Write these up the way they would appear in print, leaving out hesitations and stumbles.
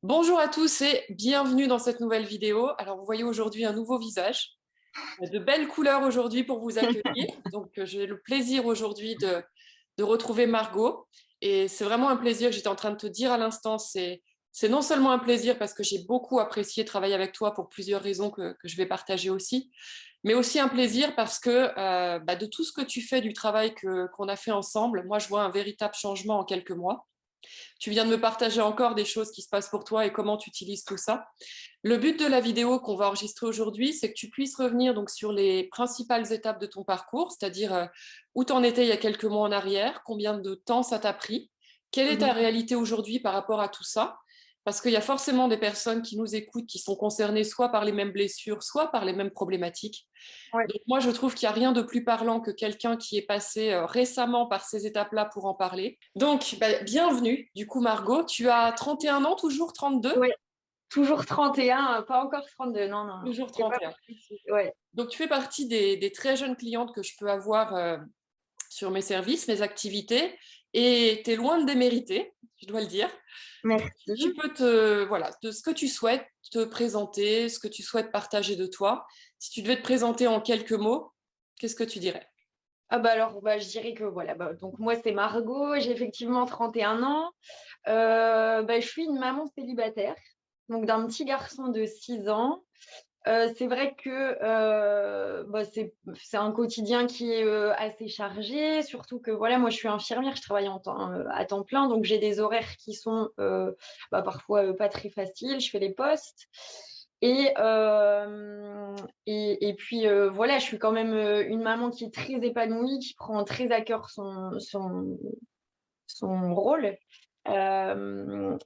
Bonjour à tous et bienvenue dans cette nouvelle vidéo. Alors, vous voyez aujourd'hui un nouveau visage, de belles couleurs aujourd'hui pour vous accueillir. Donc, j'ai le plaisir aujourd'hui de retrouver Margot. Et c'est vraiment un plaisir, j'étais en train de te dire à l'instant, c'est non seulement un plaisir parce que j'ai beaucoup apprécié travailler avec toi pour plusieurs raisons que je vais partager aussi, mais aussi un plaisir parce que de tout ce que tu fais, du travail qu'on a fait ensemble, moi je vois un véritable changement en quelques mois. Tu viens de me partager encore des choses qui se passent pour toi et comment tu utilises tout ça. Le but de la vidéo qu'on va enregistrer aujourd'hui, c'est que tu puisses revenir donc sur les principales étapes de ton parcours, c'est-à-dire où tu en étais il y a quelques mois en arrière, combien de temps ça t'a pris, quelle est ta réalité aujourd'hui par rapport à tout ça, parce qu'il y a forcément des personnes qui nous écoutent qui sont concernées soit par les mêmes blessures, soit par les mêmes problématiques. Ouais. Donc moi, je trouve qu'il n'y a rien de plus parlant que quelqu'un qui est passé récemment par ces étapes-là pour en parler. Donc, bienvenue. Du coup, Margot, tu as 31 ans, toujours 32? Ouais, toujours 31, pas encore 32, non, non, non. Toujours C'est pas 31. précis, ouais. Donc, tu fais partie des très jeunes clientes que je peux avoir sur mes services, mes activités, et tu es loin de démériter, je dois le dire. Donc, Merci. tu peux voilà, de ce que tu souhaites te présenter, ce que tu souhaites partager de toi. Si tu devais te présenter en quelques mots, qu'est-ce que tu dirais? Ah bah alors, je dirais que voilà, donc moi c'est Margot, j'ai effectivement 31 ans. Je suis une maman célibataire, donc d'un petit garçon de 6 ans. C'est vrai que c'est un quotidien qui est assez chargé, surtout que voilà, moi je suis infirmière, je travaille à temps plein, donc j'ai des horaires qui sont parfois pas très faciles, je fais les postes. Et, et puis voilà, je suis quand même une maman qui est très épanouie, qui prend très à cœur son rôle. Je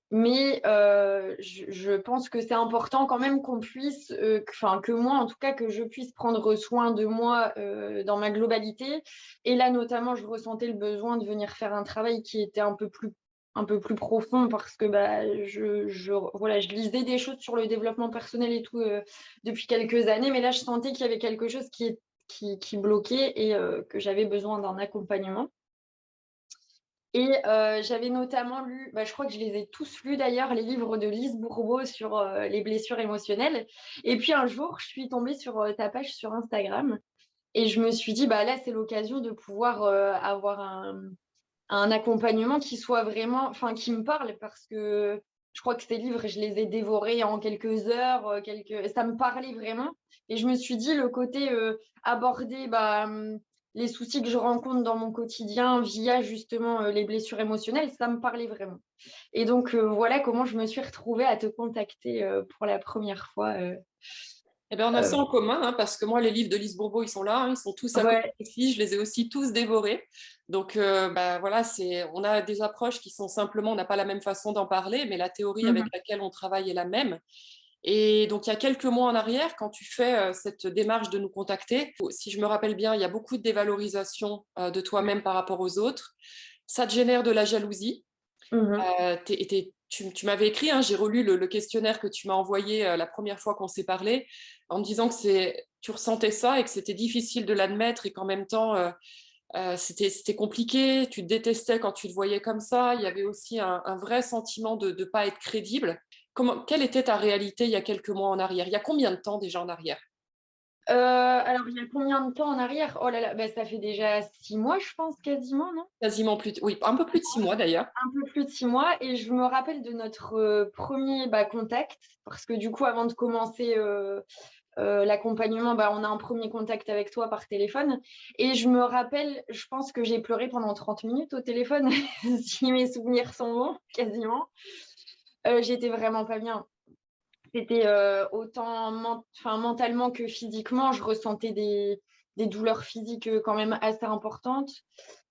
pense que c'est important quand même qu'on puisse, que moi en tout cas, que je puisse prendre soin de moi dans ma globalité. Et là notamment, je ressentais le besoin de venir faire un travail qui était un peu plus profond parce que voilà, je lisais des choses sur le développement personnel et tout depuis quelques années, mais là je sentais qu'il y avait quelque chose qui bloquait et que j'avais besoin d'un accompagnement. Et j'avais notamment lu, je crois que je les ai tous lus d'ailleurs, les livres de Lise Bourbeau sur les blessures émotionnelles. Et puis un jour, je suis tombée sur ta page sur Instagram et je me suis dit, là, c'est l'occasion de pouvoir avoir un accompagnement qui soit vraiment, enfin, qui me parle parce que je crois que ces livres, je les ai dévorés en quelques heures, ça me parlait vraiment. Et je me suis dit, le côté aborder les soucis que je rencontre dans mon quotidien via justement les blessures émotionnelles, ça me parlait vraiment. Et donc, voilà comment je me suis retrouvée à te contacter pour la première fois. Eh bien, on a ça Euh, en commun, hein, parce que moi, les livres de Lise Bourbeau, ils sont là, hein, ils sont tous à côté ouais. ici, je les ai aussi tous dévorés. Donc, voilà, on a des approches qui sont simplement, on n'a pas la même façon d'en parler, mais la théorie avec Mhm. laquelle on travaille est la même. Et donc, il y a quelques mois en arrière, quand tu fais cette démarche de nous contacter, si je me rappelle bien, il y a beaucoup de dévalorisation de toi-même par rapport aux autres. Ça te génère de la jalousie. Mhm. Tu m'avais écrit, hein, j'ai relu le questionnaire que tu m'as envoyé la première fois qu'on s'est parlé, en me disant que tu ressentais ça et que c'était difficile de l'admettre et qu'en même temps, c'était compliqué, tu te détestais quand tu te voyais comme ça. Il y avait aussi un vrai sentiment de ne pas être crédible. Quelle était ta réalité il y a quelques mois en arrière? Il y a combien de temps déjà en arrière? Alors, il y a combien de temps en arrière? Oh là là, ça fait déjà 6 mois, je pense, quasiment, non? Quasiment plus, oui, un peu plus de 6 mois d'ailleurs. Un peu plus de 6 mois. Et je me rappelle de notre premier contact, parce que du coup, avant de commencer l'accompagnement, on a un premier contact avec toi par téléphone. Et je me rappelle, je pense que j'ai pleuré pendant 30 minutes au téléphone, si mes souvenirs sont bons, quasiment. J'étais vraiment pas bien. C'était autant mentalement que physiquement, je ressentais des douleurs physiques quand même assez importantes.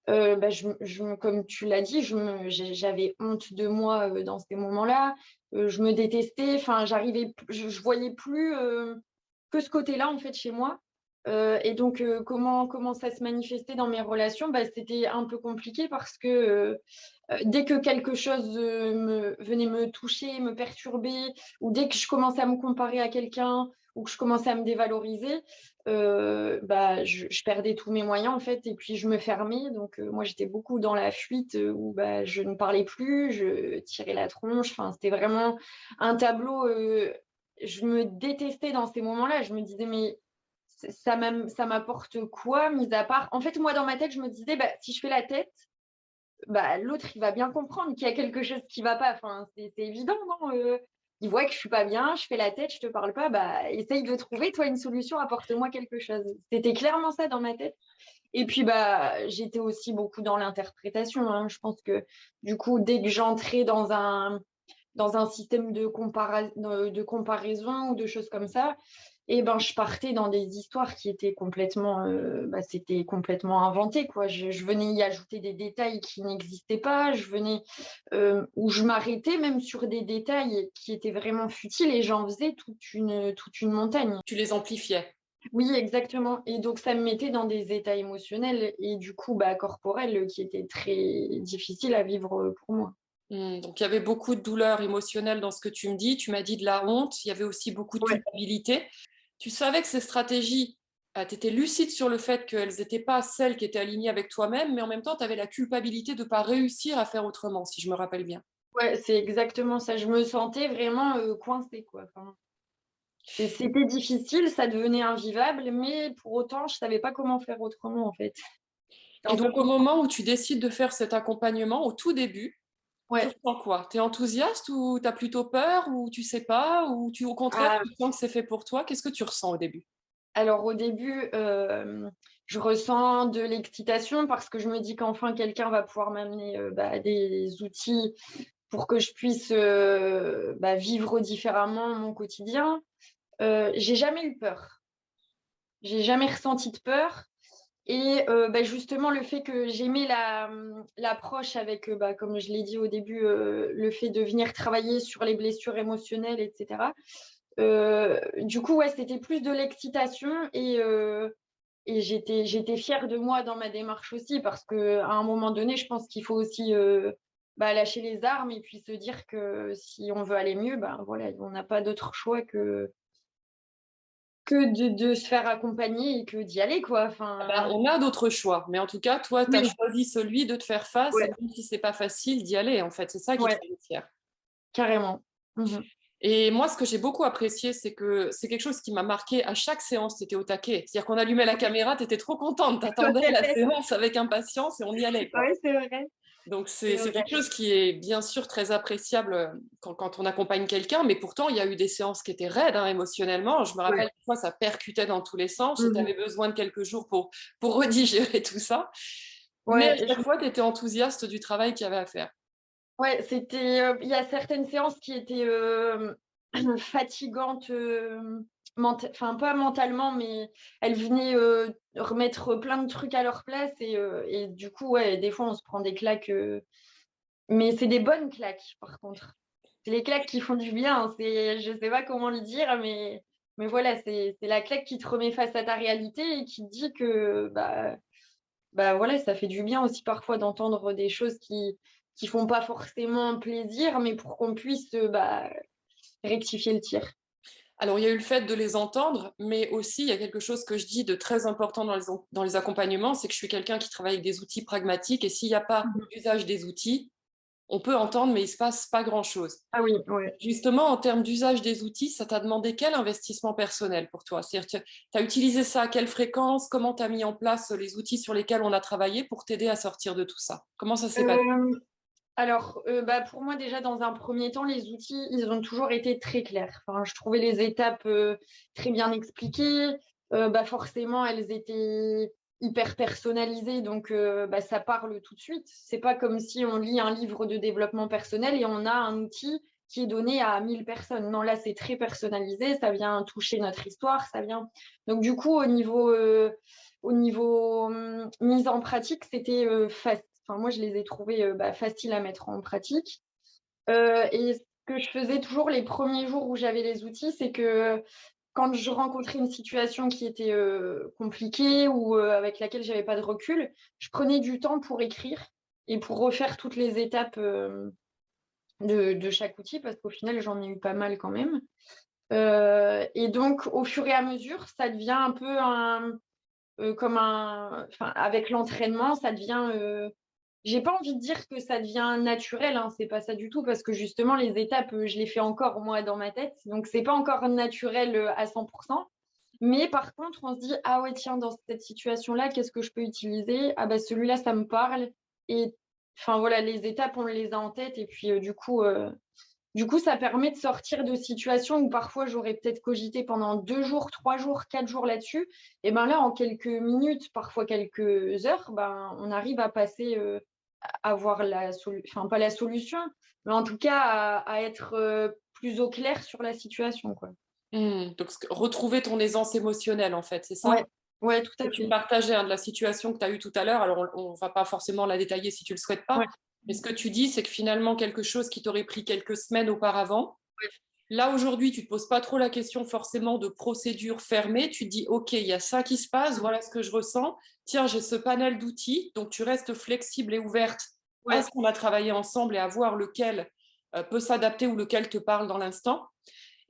Comme tu l'as dit, j'avais honte de moi dans ces moments-là. Je me détestais. Enfin, je voyais plus que ce côté-là en fait chez moi. Et donc, comment ça se manifestait dans mes relations? Bah, c'était un peu compliqué parce que dès que quelque chose venait me toucher, me perturber, ou dès que je commençais à me comparer à quelqu'un ou que je commençais à me dévaloriser, bah, je perdais tous mes moyens en fait et puis je me fermais. Donc, moi, j'étais beaucoup dans la fuite où bah, je ne parlais plus, je tirais la tronche. Enfin, c'était vraiment un tableau. Je me détestais dans ces moments-là. Je me disais, mais ça m'apporte quoi, mis à part. En fait, moi, dans ma tête, je me disais, bah, si je fais la tête, bah, l'autre, il va bien comprendre qu'il y a quelque chose qui va pas. Enfin, c'est évident, non il voit que je suis pas bien, je fais la tête, je te parle pas, bah, essaye de trouver, toi, une solution, apporte-moi quelque chose. C'était clairement ça dans ma tête. Et puis, bah, j'étais aussi beaucoup dans l'interprétation, hein. Je pense que, du coup, dès que j'entrais dans un système de comparaison ou de choses comme ça, et ben, je partais dans des histoires qui étaient complètement, bah, c'était complètement inventé, quoi. Je venais y ajouter des détails qui n'existaient pas. Je venais, ou je m'arrêtais même sur des détails qui étaient vraiment futiles et j'en faisais toute une montagne. Tu les amplifiais. Oui, exactement. Et donc, ça me mettait dans des états émotionnels et du coup, bah, corporels qui étaient très difficiles à vivre pour moi. Donc il y avait beaucoup de douleurs émotionnelles dans ce que tu me dis. Tu m'as dit de la honte, il y avait aussi beaucoup de Ouais. culpabilité. Tu savais que ces stratégies, tu étais lucide sur le fait qu'elles n'étaient pas celles qui étaient alignées avec toi-même, mais en même temps, tu avais la culpabilité de ne pas réussir à faire autrement, si je me rappelle bien. Ouais, c'est exactement ça. Je me sentais vraiment coincée, quoi. Enfin, c'était difficile, ça devenait invivable, mais pour autant, je savais pas comment faire autrement, en fait. C'est Et un peu donc au moment où tu décides de faire cet accompagnement, au tout début, tu ouais. ressens quoi? Tu es enthousiaste ou tu as plutôt peur ou tu sais pas ou au contraire, Ah, tu sens que c'est fait pour toi? Qu'est-ce que tu ressens au début? alors au début, je ressens de l'excitation parce que je me dis qu'enfin quelqu'un va pouvoir m'amener, bah, des outils pour que je puisse, bah, vivre différemment mon quotidien. J'ai jamais eu peur. J'ai jamais ressenti de peur. Et bah, justement, le fait que j'aimais l'approche avec, bah, comme je l'ai dit au début, le fait de venir travailler sur les blessures émotionnelles et cetera. Du coup, ouais, c'était plus de l'excitation et j'étais fière de moi dans ma démarche aussi parce qu'à un moment donné, je pense qu'il faut aussi, bah, lâcher les armes et puis se dire que si on veut aller mieux, ben, voilà, on n'a pas d'autre choix que de se faire accompagner et que d'y aller, quoi. Ah bah, Enfin, on a d'autres choix, mais en tout cas, toi, tu as oui, choisi celui de te faire face et ouais. même si c'est pas facile d'y aller, en fait. C'est ça qui te Ouais, rend fière. carrément. Mmh. Et moi, ce que j'ai beaucoup apprécié, c'est que c'est quelque chose qui m'a marqué à chaque séance, tu étais au taquet. C'est-à-dire qu'on allumait la caméra, tu étais trop contente, tu attendais la Ouais, séance avec impatience et on y allait, quoi. ouais, c'est vrai, Donc c'est c'est vrai. quelque chose qui est bien sûr très appréciable quand on accompagne quelqu'un, mais pourtant il y a eu des séances qui étaient raides hein, émotionnellement. Je me Ouais. rappelle une fois ça percutait dans tous les sens et tu Mmh. avais besoin de quelques jours pour redigérer tout ça. Mais à Ouais, chaque fois, tu étais enthousiaste du travail qu'il y avait à faire. ouais, c'était, il y a certaines séances qui étaient, fatigantes, enfin pas mentalement, mais elles venaient, remettre plein de trucs à leur place et du coup, ouais, des fois on se prend des claques, mais c'est des bonnes claques par contre. C'est les claques qui font du bien, hein. Je sais pas comment le dire, mais voilà, c'est la claque qui te remet face à ta réalité et qui te dit que, bah, voilà, ça fait du bien aussi parfois d'entendre des choses qui font pas forcément plaisir, mais pour qu'on puisse, bah, rectifier le tir. Alors, il y a eu le fait de les entendre, mais aussi il y a quelque chose que je dis de très important dans les accompagnements, c'est que je suis quelqu'un qui travaille avec des outils pragmatiques et s'il n'y a pas Mmh. d'usage des outils, on peut entendre, mais il ne se passe pas grand-chose. Ah oui, ouais. Justement, en termes d'usage des outils, ça t'a demandé quel investissement personnel pour toi? C'est-à-dire, tu as utilisé ça à quelle fréquence? Comment tu as mis en place les outils sur lesquels on a travaillé pour t'aider à sortir de tout ça? Comment ça s'est passé? Hem, alors, bah, pour moi déjà dans un premier temps, les outils, ils ont toujours été très clairs. Enfin, je trouvais les étapes, très bien expliquées. Bah, forcément, elles étaient hyper personnalisées donc bah, ça parle tout de suite. C'est pas comme si on lit un livre de développement personnel et on a un outil qui est donné à 1000 personnes. Non, là, c'est très personnalisé, ça vient toucher notre histoire, ça vient donc du coup, au niveau, mise en pratique, c'était, enfin, moi, je les ai trouvés, bah, faciles à mettre en pratique. Et ce que je faisais toujours les premiers jours où j'avais les outils, c'est que quand je rencontrais une situation qui était compliquée ou avec laquelle j'avais pas de recul, je prenais du temps pour écrire et pour refaire toutes les étapes de chaque outil, parce qu'au final, j'en ai eu pas mal quand même. Et donc, au fur et à mesure, ça devient un peu comme enfin, avec l'entraînement, ça devient. J'ai pas envie de dire que ça devient naturel, hein, c'est pas ça du tout, parce que justement, les étapes, je les fais encore moi dans ma tête, donc c'est pas encore naturel à 100%. Mais par contre, on se dit, ah ouais, tiens, dans cette situation-là, qu'est-ce que je peux utiliser? Ah bah celui-là, ça me parle. Et enfin voilà, les étapes, on les a en tête. Et puis du coup, ça permet de sortir de situations où parfois j'aurais peut-être cogité pendant 2 jours, 3 jours, 4 jours là-dessus. Et ben là, en quelques minutes, parfois quelques heures, ben, on arrive à passer, à voir enfin pas la solution, mais en tout cas à être plus au clair sur la situation, quoi. Donc, retrouver ton aisance émotionnelle, en fait, c'est ça? Ouais, ouais, tout Que à tu fait. partageais, hein, de la situation que tu as eue tout à l'heure. Alors, on ne va pas forcément la détailler si tu ne le souhaites pas. Ouais, Mais ce que tu dis, c'est que finalement, quelque chose qui t'aurait pris quelques semaines auparavant, là, aujourd'hui, tu ne te poses pas trop la question forcément de procédure fermée. Tu te dis, OK, il y a ça qui se passe, voilà ce que je ressens. Tiens, j'ai ce panel d'outils. Donc, tu restes flexible et ouverte à ouais, ce qu'on a travaillé ensemble et à voir lequel peut s'adapter ou lequel te parle dans l'instant.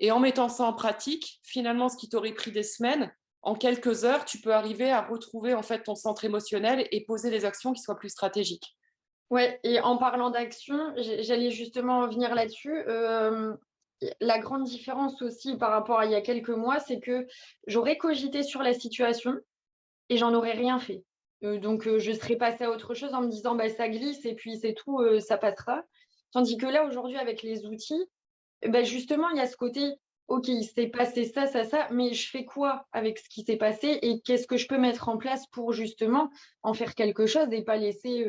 Et en mettant ça en pratique, finalement, ce qui t'aurait pris des semaines, en quelques heures, tu peux arriver à retrouver en fait ton centre émotionnel et poser des actions qui soient plus stratégiques. ouais. Et en parlant d'action, j'allais justement venir là-dessus. La grande différence aussi par rapport à il y a quelques mois, c'est que j'aurais cogité sur la situation et j'en aurais rien fait. Donc, je serais passée à autre chose en me disant, bah, ça glisse et puis c'est tout, ça passera. Tandis que là, aujourd'hui, avec les outils, bah, justement, il y a ce côté, OK, il s'est passé ça, ça, ça, mais je fais quoi avec ce qui s'est passé et qu'est-ce que je peux mettre en place pour justement en faire quelque chose et pas laisser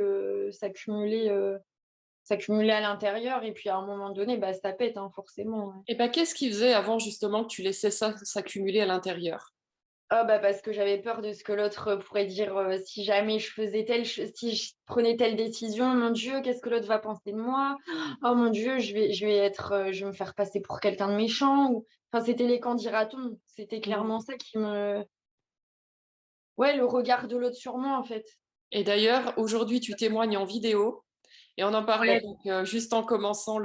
s'accumuler à l'intérieur et puis à un moment donné, bah, ça pète, hein, forcément. Ouais. Et ben, qu'est-ce qui faisait avant justement que tu laissais ça s'accumuler à l'intérieur? Ah bah parce que j'avais peur de ce que l'autre pourrait dire si jamais je faisais si je prenais telle décision, mon Dieu, qu'est-ce que l'autre va penser de moi? Oh mon Dieu, je vais me faire passer pour quelqu'un de méchant. Ou... Enfin, c'était les qu'en dira-t-on. C'était clairement ça qui me. Ouais, le regard de l'autre sur moi, en fait. Et d'ailleurs, aujourd'hui, tu témoignes en vidéo et on en parlait Ouais. donc, juste en commençant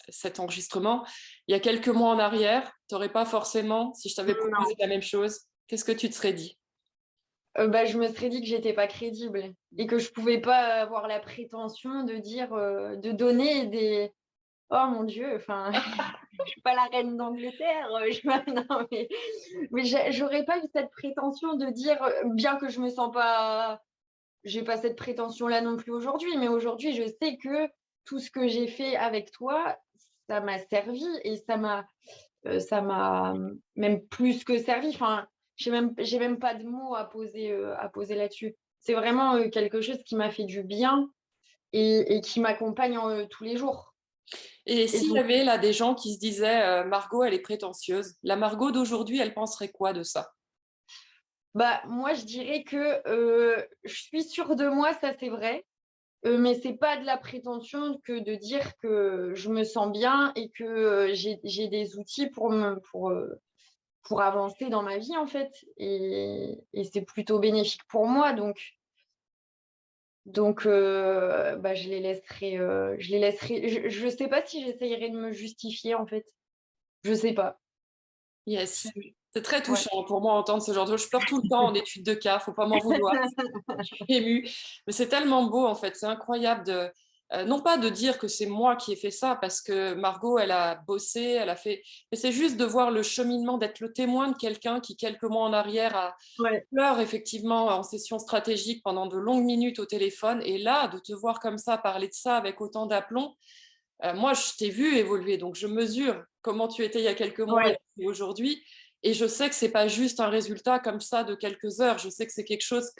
cet enregistrement. Il y a quelques mois en arrière, tu n'aurais pas forcément, si je t'avais proposé la même chose, qu'est-ce que tu te serais dit? Bah, je me serais dit que j'étais pas crédible et que je pouvais pas avoir la prétention de dire, de donner des. Oh mon Dieu, enfin, je suis pas la reine d'Angleterre. Non, mais j'aurais pas eu cette prétention de dire, bien que je me sens pas, j'ai pas cette prétention-là non plus aujourd'hui, mais aujourd'hui, je sais que tout ce que j'ai fait avec toi, ça m'a servi et ça m'a même plus que servi. Enfin, j'ai même pas de mots à poser là-dessus. C'est vraiment quelque chose qui m'a fait du bien et qui m'accompagne tous les jours. Et Et s'il y donc, avait là des gens qui se disaient Margot, elle est prétentieuse, la Margot d'aujourd'hui, elle penserait quoi de ça? bah, moi, je dirais que je suis sûre de moi, ça c'est vrai. Mais c'est pas de la prétention que de dire que je me sens bien et que j'ai des outils pour avancer dans ma vie, en fait. Et c'est plutôt bénéfique pour moi. Donc bah, je les laisserai. Je sais pas si j'essayerai de me justifier, en fait. Je sais pas. Yes. C'est très Ouais. touchant pour moi entendre ce genre de choses. Je pleure tout le temps en études de cas, faut pas m'en vouloir. Je suis émue. Mais c'est tellement beau en fait, c'est incroyable de non pas de dire que c'est moi qui ai fait ça parce que Margot elle a bossé, elle a fait, mais c'est juste de voir le cheminement, d'être le témoin de quelqu'un qui quelques mois en arrière a Ouais. pleure effectivement en session stratégique pendant de longues minutes au téléphone et là de te voir comme ça parler de ça avec autant d'aplomb. Moi, je t'ai vu évoluer, donc je mesure comment tu étais il y a quelques mois Ouais. et aujourd'hui. Et je sais que c'est pas juste un résultat comme ça de quelques heures. Je sais que c'est quelque chose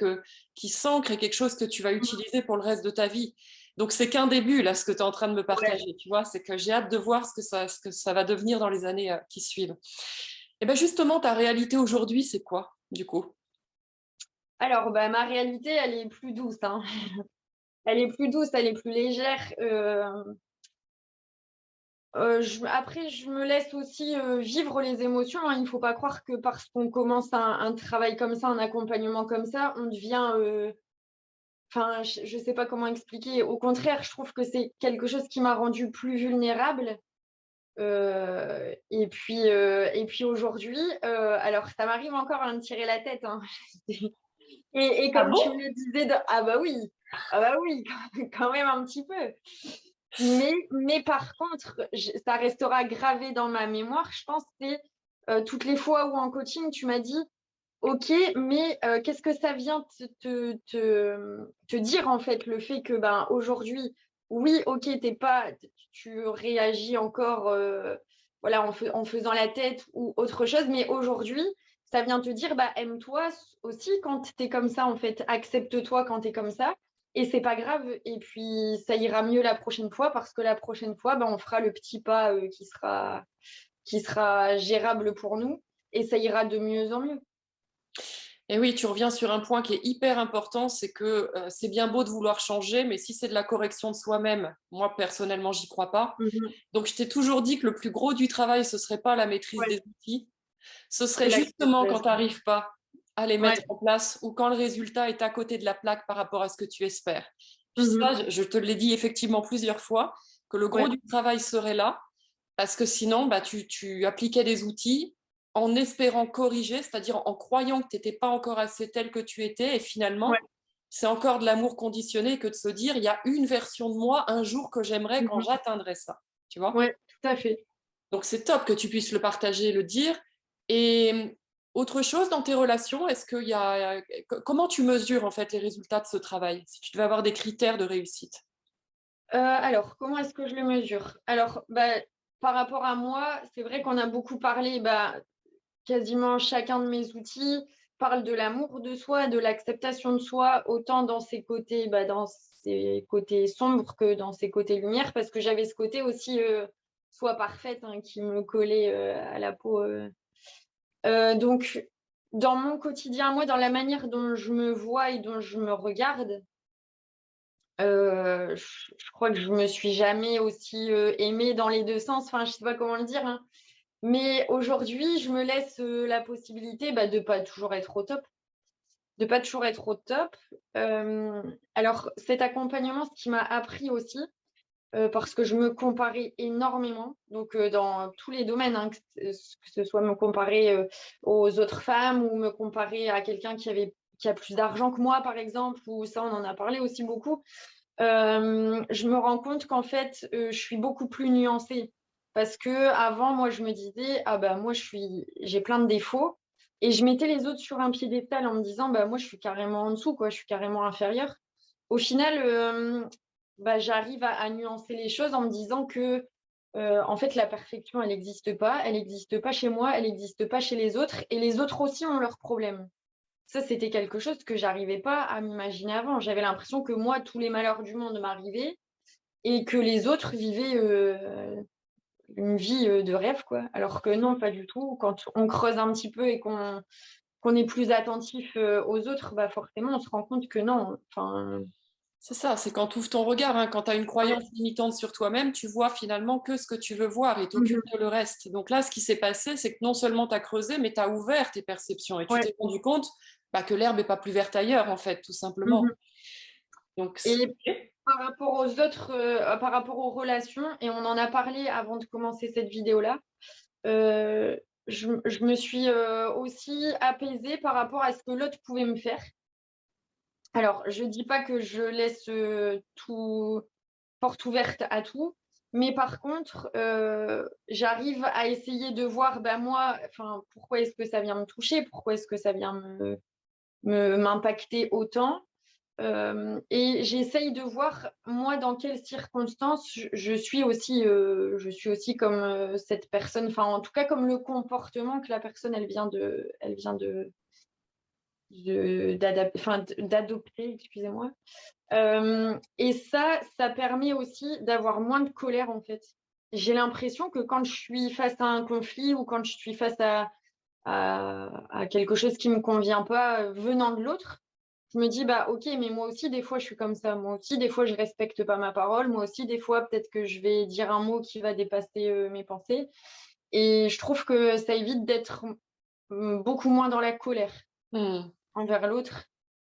qui s'ancre et quelque chose que tu vas utiliser pour le reste de ta vie. Donc, c'est qu'un début, là, ce que tu es en train de me Ouais. partager. Tu vois, c'est que j'ai hâte de voir ce que ça va devenir dans les années qui suivent. Et bien, justement, ta réalité aujourd'hui, c'est quoi, du coup? Alors, bah, ma réalité, elle est plus douce, hein. Elle est plus douce, elle est plus légère. Après, je me laisse aussi vivre les émotions, hein. Il ne faut pas croire que parce qu'on commence un travail comme ça, un accompagnement comme ça, on devient... Enfin, je ne sais pas comment expliquer. Au contraire, je trouve que c'est quelque chose qui m'a rendue plus vulnérable. Et puis aujourd'hui, alors ça m'arrive encore à me tirer la tête, hein. Et Ah comme tu bon? me le disais, ah bah oui, quand même un petit peu. Mais par contre, ça restera gravé dans ma mémoire, je pense, c'est toutes les fois où en coaching, tu m'as dit, OK, mais qu'est-ce que ça vient te dire, en fait, le fait que ben, aujourd'hui, oui, OK, tu réagis encore voilà, en faisant la tête ou autre chose, mais aujourd'hui, ça vient te dire, bah, aime-toi aussi quand tu es comme ça, en fait. Accepte-toi quand tu es comme ça. Et c'est pas grave. Et puis, ça ira mieux la prochaine fois parce que la prochaine fois, bah, on fera le petit pas qui sera gérable pour nous et ça ira de mieux en mieux. Et oui, tu reviens sur un point qui est hyper important, c'est que c'est bien beau de vouloir changer, mais si c'est de la correction de soi-même, moi personnellement, j'y crois pas. Mhm. Donc, je t'ai toujours dit que le plus gros du travail, ce serait pas la maîtrise Ouais, des outils, ce c'est serait justement quand tu l'acceptation. n'arrives pas à les mettre Ouais. en place ou quand le résultat est à côté de la plaque par rapport à ce que tu espères. Puis Mhm. ça, je te l'ai dit effectivement plusieurs fois, que le gros Ouais. du travail serait là, parce que sinon, bah, tu appliquais des outils en espérant corriger, c'est-à-dire en croyant que tu n'étais pas encore assez tel que tu étais, et Ouais. finalement, c'est encore de l'amour conditionné que de se dire, il y a une version de moi un jour que j'aimerais quand Mhm. j'atteindrai ça, tu vois. Ouais, tout à fait. Donc c'est top que tu puisses le partager et le dire. Et autre chose dans tes relations, est-ce qu'il y a comment tu mesures en fait les résultats de ce travail, si tu devais avoir des critères de réussite? Alors, comment est-ce que je le mesure? Alors, bah, par rapport à moi, c'est vrai qu'on a beaucoup parlé, bah, quasiment chacun de mes outils parle de l'amour de soi, de l'acceptation de soi, autant dans ses côtés, bah, dans ses côtés sombres que dans ses côtés lumière, parce que j'avais ce côté aussi soit parfaite, hein, qui me collait à la peau. Donc, dans mon quotidien, moi, dans la manière dont je me vois et dont je me regarde, je crois que je me suis jamais aussi aimée dans les deux sens. Enfin, je sais pas comment le dire, hein. Mais aujourd'hui, je me laisse la possibilité bah, de pas toujours être au top. De pas toujours être au top. Alors, cet accompagnement, ce qui m'a appris aussi, parce que je me comparais énormément, donc dans tous les domaines, hein, que ce soit me comparer aux autres femmes ou me comparer à quelqu'un qui a plus d'argent que moi, par exemple, ou ça, on en a parlé aussi beaucoup. Je me rends compte qu'en fait, je suis beaucoup plus nuancée. Parce que avant, moi, je me disais, ah bah moi, j'ai plein de défauts. Et je mettais les autres sur un piédestal en me disant, bah moi, je suis carrément en dessous, quoi, je suis carrément inférieure. Au final, bah, j'arrive à nuancer les choses en me disant que, en fait, la perfection, elle n'existe pas. Elle n'existe pas chez moi, elle n'existe pas chez les autres. Et les autres aussi ont leurs problèmes. Ça, c'était quelque chose que j'arrivais pas à m'imaginer avant. J'avais l'impression que moi, tous les malheurs du monde m'arrivaient et que les autres vivaient une vie de rêve, quoi. Alors que non, pas du tout. Quand on creuse un petit peu et qu'on est plus attentif aux autres, bah forcément, on se rend compte que non. Enfin, C'est ça, c'est quand tu ouvres ton regard, hein, quand tu as une ouais. croyance limitante sur toi-même, tu vois finalement que ce que tu veux voir et Mhm. t'occupe de le reste. Donc là, ce qui s'est passé, c'est que non seulement tu as creusé, mais tu as ouvert tes perceptions et tu Ouais. t'es rendu compte bah, que l'herbe n'est pas plus verte ailleurs, en fait, tout simplement. Mhm. Donc, Et par rapport aux autres, par rapport aux relations, et on en a parlé avant de commencer cette vidéo-là, euh, je me suis aussi apaisée par rapport à ce que l'autre pouvait me faire. Alors, je dis pas que je laisse tout porte ouverte à tout, mais par contre, j'arrive à essayer de voir, bah, moi, enfin, pourquoi est-ce que ça vient me toucher? Pourquoi est-ce que ça vient m'impacter autant? Et j'essaye de voir, moi, dans quelles circonstances je suis aussi comme cette personne, enfin, en tout cas, comme le comportement que la personne, elle vient d'adopter, excusez-moi. Et ça permet aussi d'avoir moins de colère, en fait. J'ai l'impression que quand je suis face à un conflit ou quand je suis face à quelque chose qui ne me convient pas venant de l'autre, je me dis, bah ok, mais moi aussi, des fois, je suis comme ça. Moi aussi, des fois, je respecte pas ma parole. Moi aussi, des fois, peut-être que je vais dire un mot qui va dépasser mes pensées. Et je trouve que ça évite d'être beaucoup moins dans la colère Mmh. envers l'autre.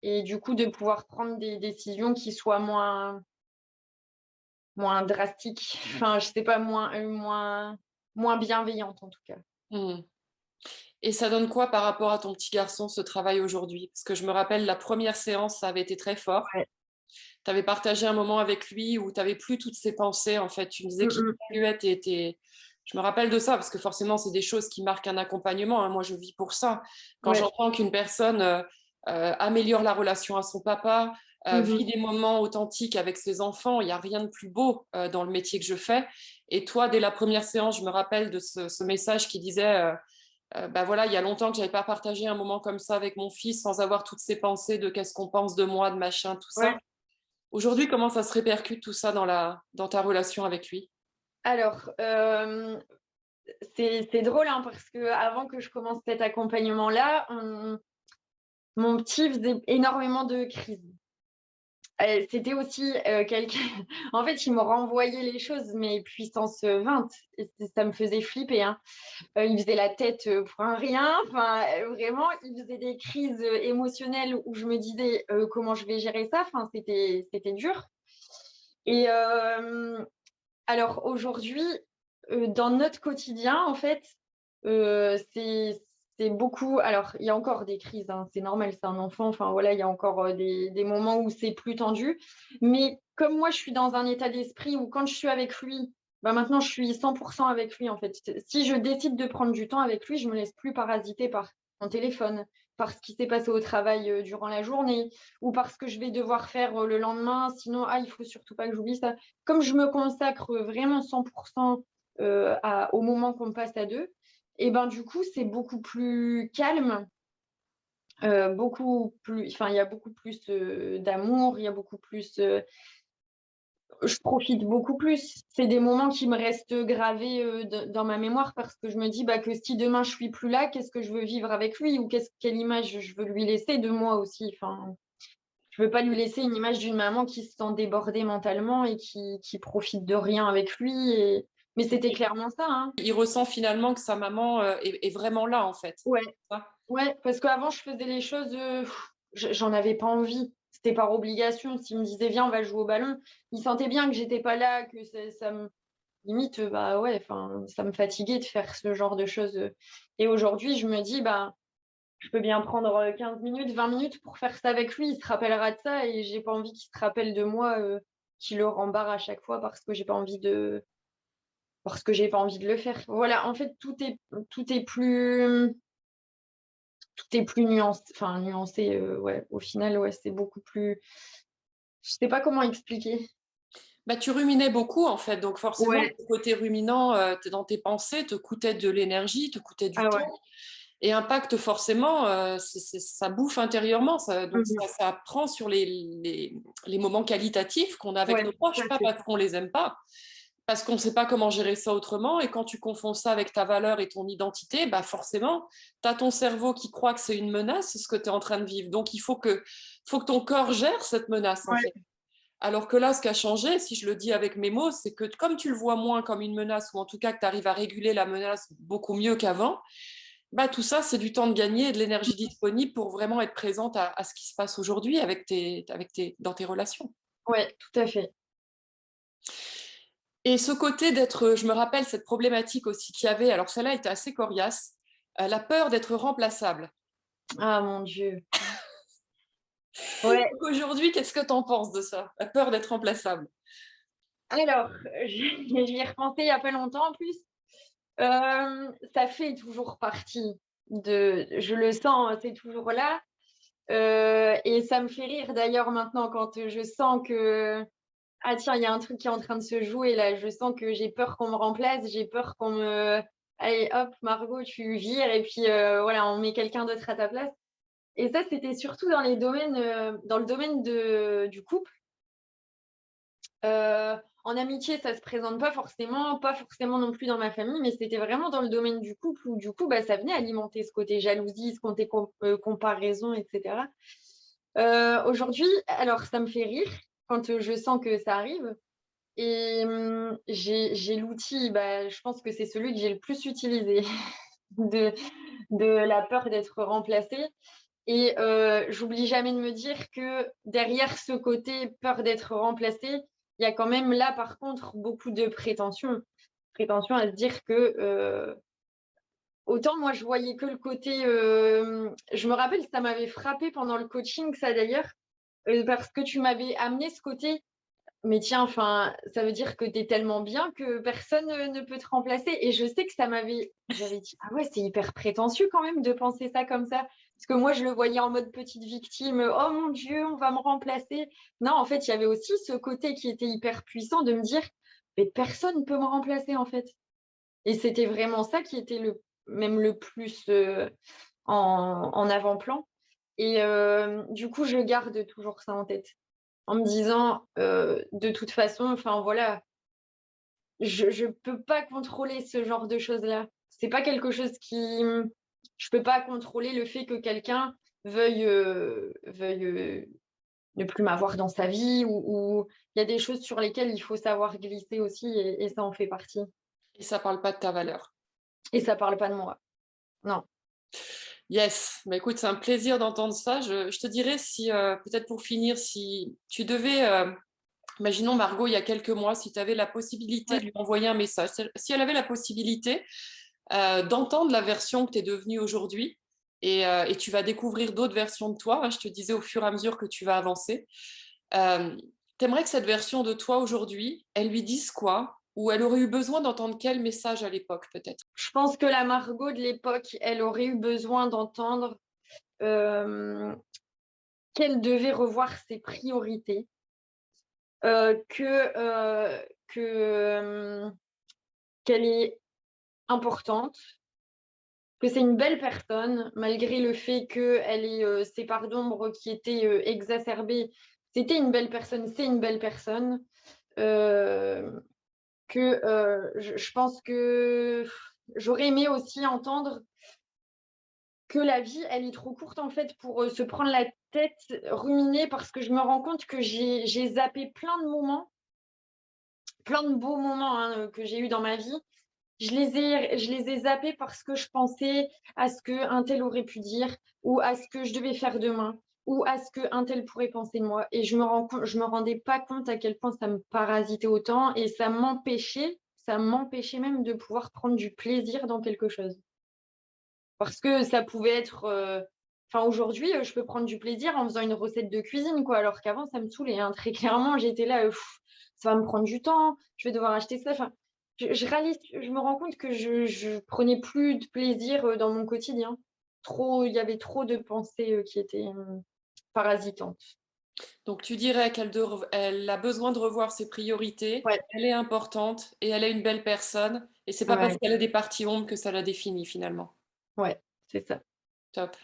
Et du coup, de pouvoir prendre des décisions qui soient moins drastiques. Enfin, je sais pas, moins bienveillantes en tout cas. Mmh. Et ça donne quoi par rapport à ton petit garçon, ce travail aujourd'hui? Parce que je me rappelle, la première séance, ça avait été très fort. Ouais. Tu avais partagé un moment avec lui où tu avais plus toutes ces pensées, en fait. Tu me disais Mm, qu'il mm. évaluait Je me rappelle de ça parce que forcément, c'est des choses qui marquent un accompagnement, hein. Moi, je vis pour ça. Quand Ouais. j'entends qu'une personne améliore la relation à son papa, vit Mhm. des moments authentiques avec ses enfants, il n'y a rien de plus beau dans le métier que je fais. Et toi, dès la première séance, je me rappelle de ce message qui disait bah voilà, il y a longtemps que j'avais pas partagé un moment comme ça avec mon fils sans avoir toutes ces pensées de qu'est-ce qu'on pense de moi, de machin, tout ça. Ouais. Aujourd'hui, comment ça se répercute tout ça dans ta relation avec lui? Alors, c'est drôle hein, parce que avant que je commence cet accompagnement-là, mon petit faisait énormément de crises. C'était aussi quelqu'un. En fait, il me renvoyait les choses, mais puissance 20. Et ça me faisait flipper. Hein. Il faisait la tête pour un rien. Enfin, vraiment, il faisait des crises émotionnelles où je me disais comment je vais gérer ça. Enfin, c'était dur. Et alors aujourd'hui, dans notre quotidien, en fait, c'est beaucoup. Alors, il y a encore des crises, hein, c'est normal, c'est un enfant. Enfin, voilà, il y a encore des moments où c'est plus tendu. Mais comme moi, je suis dans un état d'esprit où quand je suis avec lui, bah maintenant, je suis 100% avec lui, en fait. Si je décide de prendre du temps avec lui, je me laisse plus parasiter par mon téléphone, par ce qui s'est passé au travail durant la journée, ou parce que je vais devoir faire le lendemain. Sinon, ah, il faut surtout pas que j'oublie ça. Comme je me consacre vraiment 100% au moment qu'on passe à deux, et ben du coup, c'est beaucoup plus calme, beaucoup plus, enfin, il y a beaucoup plus d'amour, il y a beaucoup plus, je profite beaucoup plus. C'est des moments qui me restent gravés dans ma mémoire parce que je me dis bah, que si demain je suis plus là, qu'est-ce que je veux vivre avec lui ou quelle image je veux lui laisser de moi aussi. Enfin, je veux pas lui laisser une image d'une maman qui se sent débordée mentalement et qui profite de rien avec lui. Mais c'était clairement ça, hein. Il ressent finalement que sa maman est vraiment là, en fait. Ouais, Ça. ouais, parce qu'avant, je faisais les choses, j'en avais pas envie. C'était par obligation. S'il me disait, viens, on va jouer au ballon, il sentait bien que j'étais pas là, que ça me limite, bah ouais, enfin, ça me fatiguait de faire ce genre de choses. Et aujourd'hui, je me dis, bah, je peux bien prendre 15 minutes, 20 minutes pour faire ça avec lui. Il se rappellera de ça et j'ai pas envie qu'il se rappelle de moi, qui le rembarre à chaque fois parce que j'ai pas envie de le faire. Voilà, en fait, tout est plus nuancé, enfin nuancé, ouais, au final, ouais, c'est beaucoup plus. Je sais pas comment expliquer. Bah, tu ruminais beaucoup, en fait. Donc, forcément, Ouais, le côté ruminant dans tes pensées te coûtait de l'énergie, te coûtait du ah temps ouais. et impacte forcément, ça bouffe intérieurement. Donc, Mhm. ça prend sur les moments qualitatifs qu'on a avec Ouais, nos tout proches, à pas fait. parce qu'on les aime pas, parce qu'on ne sait pas comment gérer ça autrement. Et quand tu confonds ça avec ta valeur et ton identité, bah forcément, tu as ton cerveau qui croit que c'est une menace, ce que tu es en train de vivre. Donc, il faut que ton corps gère cette menace, en fait. Ouais, Alors que là, ce qui a changé, si je le dis avec mes mots, c'est que comme tu le vois moins comme une menace, ou en tout cas que tu arrives à réguler la menace beaucoup mieux qu'avant, bah, tout ça, c'est du temps de gagner et de l'énergie disponible pour vraiment être présente à ce qui se passe aujourd'hui dans tes relations. ouais, tout à fait. Et ce côté d'être, je me rappelle cette problématique aussi qu'il y avait, alors celle-là était assez coriace, la peur d'être remplaçable. Ah mon Dieu. Ouais, Donc aujourd'hui, qu'est-ce que tu en penses de ça, la peur d'être remplaçable? alors, j'y ai repensé il y a pas longtemps en plus. Ça fait toujours partie je le sens, c'est toujours là. Et ça me fait rire d'ailleurs maintenant quand je sens que, ah tiens, il y a un truc qui est en train de se jouer là. Je sens que j'ai peur qu'on me remplace, j'ai peur qu'on me. Allez, hop, Margot, tu vires et puis voilà, on met quelqu'un d'autre à ta place. Et ça, c'était surtout dans le domaine du couple. En amitié, ça se présente pas forcément non plus dans ma famille, mais c'était vraiment dans le domaine du couple où du coup, bah, ça venait alimenter ce côté jalousie, ce côté comparaison, etc. Aujourd'hui, alors ça me fait rire quand je sens que ça arrive. Et j'ai l'outil, bah, je pense que c'est celui que j'ai le plus utilisé de, de la peur d'être remplacée. Et j'oublie jamais de me dire que derrière ce côté peur d'être remplacée, il y a quand même là, par contre, beaucoup de prétention. Prétention à se dire que autant moi, je voyais que le côté. Je me rappelle, ça m'avait frappé pendant le coaching, ça d'ailleurs, parce que tu m'avais amené ce côté. Mais tiens, enfin, ça veut dire que tu es tellement bien que personne ne peut te remplacer. Et je sais que j'avais dit, ah ouais, c'est hyper prétentieux quand même de penser ça comme ça. Parce que moi, je le voyais en mode petite victime. Oh mon Dieu, on va me remplacer. Non, en fait, il y avait aussi ce côté qui était hyper puissant de me dire, mais personne ne peut me remplacer en fait. Et c'était vraiment ça qui était même le plus en avant-plan. Et du coup, je garde toujours ça en tête en me disant de toute façon, enfin voilà, je peux pas contrôler ce genre de choses-là. C'est pas quelque chose qui. Je peux pas contrôler le fait que quelqu'un veuille ne plus m'avoir dans sa vie ou il y a des choses sur lesquelles il faut savoir glisser aussi et ça en fait partie. Et ça parle pas de ta valeur. Et ça parle pas de moi. Non. Yes, bah écoute, c'est un plaisir d'entendre ça. Je te dirais si, peut-être pour finir, si tu devais, imaginons Margot, il y a quelques mois, si tu avais la possibilité Ouais. de lui envoyer un message, si elle avait la possibilité d'entendre la version que tu es devenue aujourd'hui, et tu vas découvrir d'autres versions de toi, hein, je te disais au fur et à mesure que tu vas avancer, t'aimerais que cette version de toi aujourd'hui, elle lui dise quoi? Ou elle aurait eu besoin d'entendre quel message à l'époque, peut-être? Je pense que la Margot de l'époque, elle aurait eu besoin d'entendre euh, qu'elle devait revoir ses priorités, que qu'elle est importante, que c'est une belle personne, malgré le fait qu'elle ait ses parts d'ombre qui étaient exacerbées. C'était une belle personne, c'est une belle personne. Euh, je pense que j'aurais aimé aussi entendre que la vie, elle est trop courte en fait pour se prendre la tête, ruminer, parce que je me rends compte que j'ai zappé plein de beaux moments hein, que j'ai eu dans ma vie. Je les ai zappés parce que je pensais à ce qu'un tel aurait pu dire, ou à ce que je devais faire demain, ou à ce qu'un tel pourrait penser de moi. Et je me rendais pas compte à quel point ça me parasitait autant et ça m'empêchait même de pouvoir prendre du plaisir dans quelque chose. Parce que ça pouvait être. Enfin, aujourd'hui, je peux prendre du plaisir en faisant une recette de cuisine, quoi. Alors qu'avant, ça me saoulait. Hein. Très clairement, j'étais là, ça va me prendre du temps, je vais devoir acheter ça. Enfin, je réalise, je me rends compte que je prenais plus de plaisir dans mon quotidien. Il y avait trop de pensées qui étaient parasitantes. Donc tu dirais elle a besoin de revoir ses priorités, Ouais, elle est importante et elle est une belle personne. Et c'est pas parce ouais, qu'elle a des parties ombres que ça la définit finalement. ouais, c'est ça. Top.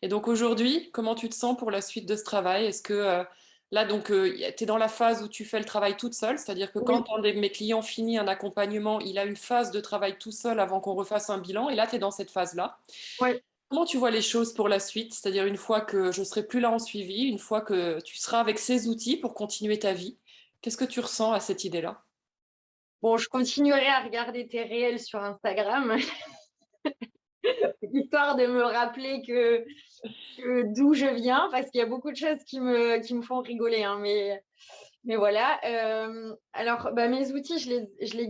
Et donc aujourd'hui, comment tu te sens pour la suite de ce travail? Est-ce que là, donc, tu es dans la phase où tu fais le travail toute seule, c'est-à-dire que Oui, quand un de mes clients finit un accompagnement, il a une phase de travail tout seul avant qu'on refasse un bilan, et là, tu es dans cette phase-là. ouais. Comment tu vois les choses pour la suite? C'est-à-dire une fois que je serai plus là en suivi, une fois que tu seras avec ces outils pour continuer ta vie, qu'est-ce que tu ressens à cette idée-là? Bon, je continuerai à regarder tes réels sur Instagram, histoire de me rappeler d'où je viens, parce qu'il y a beaucoup de choses qui me font rigoler. Hein, mais voilà. Alors, bah, mes outils, je les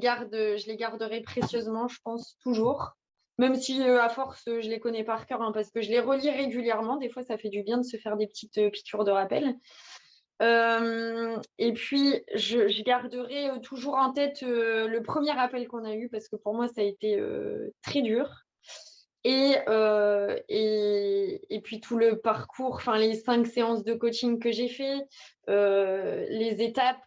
garderai précieusement, je pense, toujours. Même si, à force, je les connais par cœur, hein, parce que je les relis régulièrement. Des fois, ça fait du bien de se faire des petites piqûres de rappel. Et puis, je garderai toujours en tête le premier appel qu'on a eu, parce que pour moi, ça a été très dur. Et puis tout le parcours, enfin les 5 séances de coaching que j'ai fait, les étapes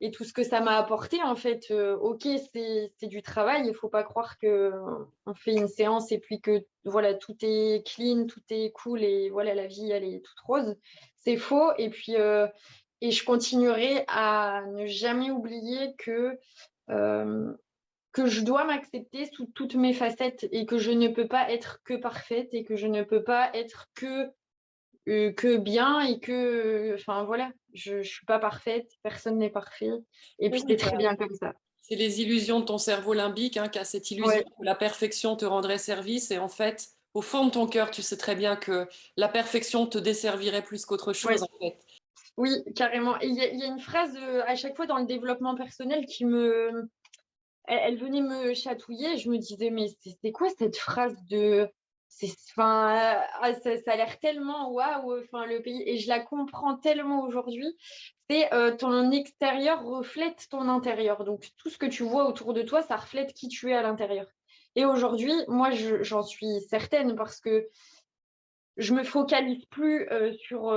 et tout ce que ça m'a apporté en fait. Ok, c'est du travail, il ne faut pas croire qu'on fait une séance et puis que voilà, tout est clean, tout est cool et voilà, la vie elle est toute rose. C'est faux. Et puis et je continuerai à ne jamais oublier euh, que je dois m'accepter sous toutes mes facettes et que je ne peux pas être que parfaite et que je ne peux pas être que que bien et que, enfin voilà, je suis pas parfaite, personne n'est parfait et puis c'est très bien comme ça. C'est les illusions de ton cerveau limbique qui a cette illusion Ouais, que la perfection te rendrait service et en fait, au fond de ton cœur, tu sais très bien que la perfection te desservirait plus qu'autre chose ouais. en fait. Oui, carrément. Et il y a une phrase, à chaque fois dans le développement personnel qui me elle venait me chatouiller. Je me disais: «Mais c'est quoi cette phrase de c'est enfin, ça a l'air tellement waouh, enfin le pays» et je la comprends tellement aujourd'hui. C'est, ton extérieur reflète ton intérieur. Donc tout ce que tu vois autour de toi, ça reflète qui tu es à l'intérieur. Et aujourd'hui, moi j'en suis certaine parce que je me focalise plus, sur,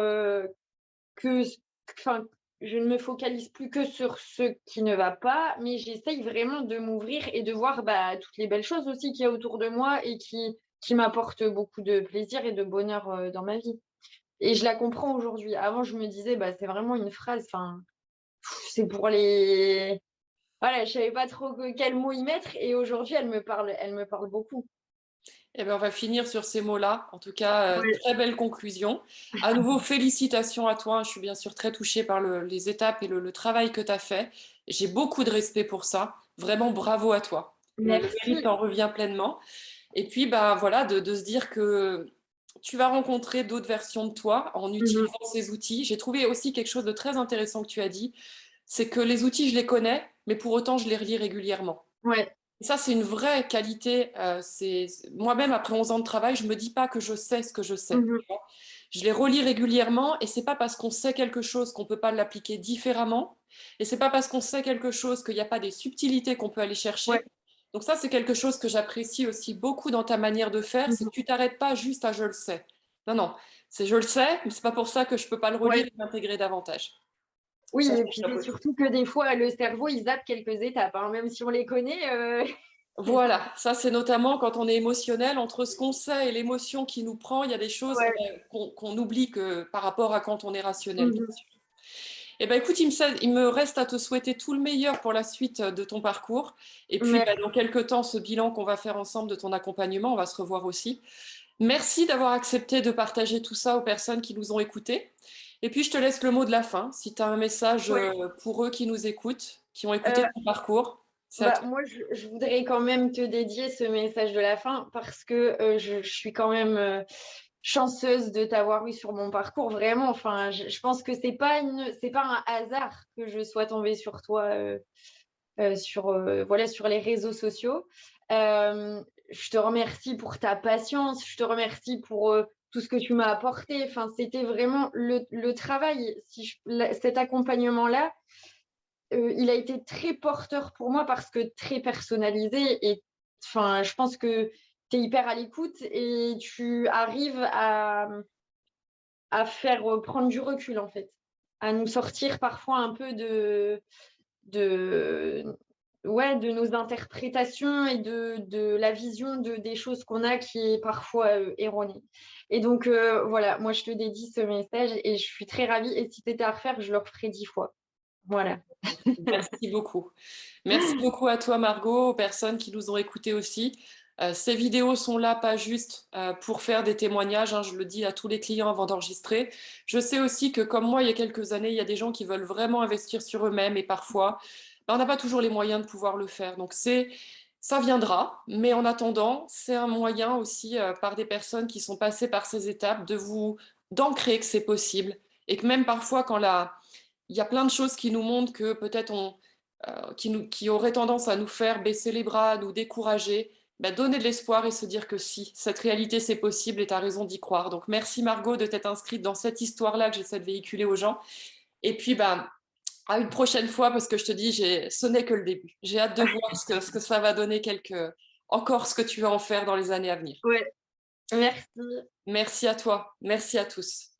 que ce enfin, je ne me focalise plus que sur ce qui ne va pas, mais j'essaye vraiment de m'ouvrir et de voir, bah, toutes les belles choses aussi qu'il y a autour de moi et qui m'apportent beaucoup de plaisir et de bonheur, dans ma vie. Et je la comprends aujourd'hui. Avant, je me disais: «Bah, c'est vraiment une phrase, enfin, c'est pour les» voilà, je savais pas trop quel mot y mettre et aujourd'hui, elle me parle beaucoup. Eh bien, on va finir sur ces mots-là. En tout cas, Ouais, très belle conclusion. À nouveau, félicitations à toi. Je suis bien sûr très touchée par les étapes et le travail que tu as fait. J'ai beaucoup de respect pour ça. Vraiment, bravo à toi. Le mérite merci. t'en revient pleinement. Et puis, bah, voilà, de se dire que tu vas rencontrer d'autres versions de toi en Mmh. utilisant ces outils. J'ai trouvé aussi quelque chose de très intéressant que tu as dit, c'est que les outils, je les connais, mais pour autant, je les relis régulièrement. Ouais. Et ça, c'est une vraie qualité. Moi-même, après 11 ans de travail, je me dis pas que je sais ce que je sais. Mmh. Je les relis régulièrement et c'est pas parce qu'on sait quelque chose qu'on peut pas l'appliquer différemment. Et c'est pas parce qu'on sait quelque chose qu'il n'y a pas des subtilités qu'on peut aller Ouais. chercher. Donc ça, c'est quelque chose que j'apprécie aussi beaucoup dans ta manière de faire, c'est que Mmh. tu t'arrêtes pas juste à je le sais. Non, non, c'est je le sais, mais c'est pas pour ça que je peux pas le relire Ouais. et l'intégrer davantage. Oui Ça, et c'est puis top c'est aussi. surtout que des fois, le cerveau, il zappe quelques étapes, hein, même si on les connaît, Voilà, ça c'est notamment quand on est émotionnel, entre ce qu'on sait et l'émotion qui nous prend, il y a des choses ouais. qu'on oublie que par rapport à quand on est rationnel, bien Mmh. sûr. Eh ben, écoute, il me reste à te souhaiter tout le meilleur pour la suite de ton parcours. Et puis, bah, Merci. dans quelques temps, ce bilan qu'on va faire ensemble de ton accompagnement, on va se revoir aussi. Merci d'avoir accepté de partager tout ça aux personnes qui nous ont écoutés. Et puis, je te laisse le mot de la fin. Si tu as un message Ouais, pour eux qui nous écoutent, qui ont écouté heu, ton parcours, c'est à bah, toi. moi, je voudrais quand même te dédier ce message de la fin parce que, je suis quand même, chanceuse de t'avoir eu sur mon parcours. Vraiment, enfin, je pense que c'est pas un hasard que je sois tombée sur toi, sur, voilà, sur les réseaux sociaux. Je te remercie pour ta patience, je te remercie pour, tout ce que tu m'as apporté. Enfin, c'était vraiment le travail. Si je la Cet accompagnement-là, il a été très porteur pour moi parce que très personnalisé et enfin, je pense que tu es hyper à l'écoute et tu arrives à faire, prendre du recul, en fait. À nous sortir parfois un peu de ouais, de nos interprétations et de la vision des choses qu'on a qui est parfois, erronée. Et donc, voilà, moi je te dédie ce message et je suis très ravie et si c'était à refaire, je le referais 10 fois. Voilà. Merci beaucoup. Merci beaucoup à toi, Margot, aux personnes qui nous ont écoutés aussi. Ces vidéos sont là pas juste pour faire des témoignages, hein, je le dis à tous les clients avant d'enregistrer. Je sais aussi que comme moi, il y a quelques années, il y a des gens qui veulent vraiment investir sur eux-mêmes et parfois, ben, on n'a pas toujours les moyens de pouvoir le faire. Donc ça viendra, mais en attendant, c'est un moyen aussi par des personnes qui sont passées par ces étapes d'ancrer que c'est possible et que même parfois il y a plein de choses qui nous montrent que peut-être qui auraient tendance à nous faire baisser les bras, à nous décourager, bah, donner de l'espoir et se dire que si, cette réalité c'est possible et tu as raison d'y croire. Donc merci Margot de t'être inscrite dans cette histoire-là que j'essaie de véhiculer aux gens. Et puis bah, à une prochaine fois parce que je te dis, ce n'est que le début. J'ai hâte de voir ce que ça va donner encore ce que tu vas en faire dans les années à venir. Ouais, merci. Merci à toi, merci à tous.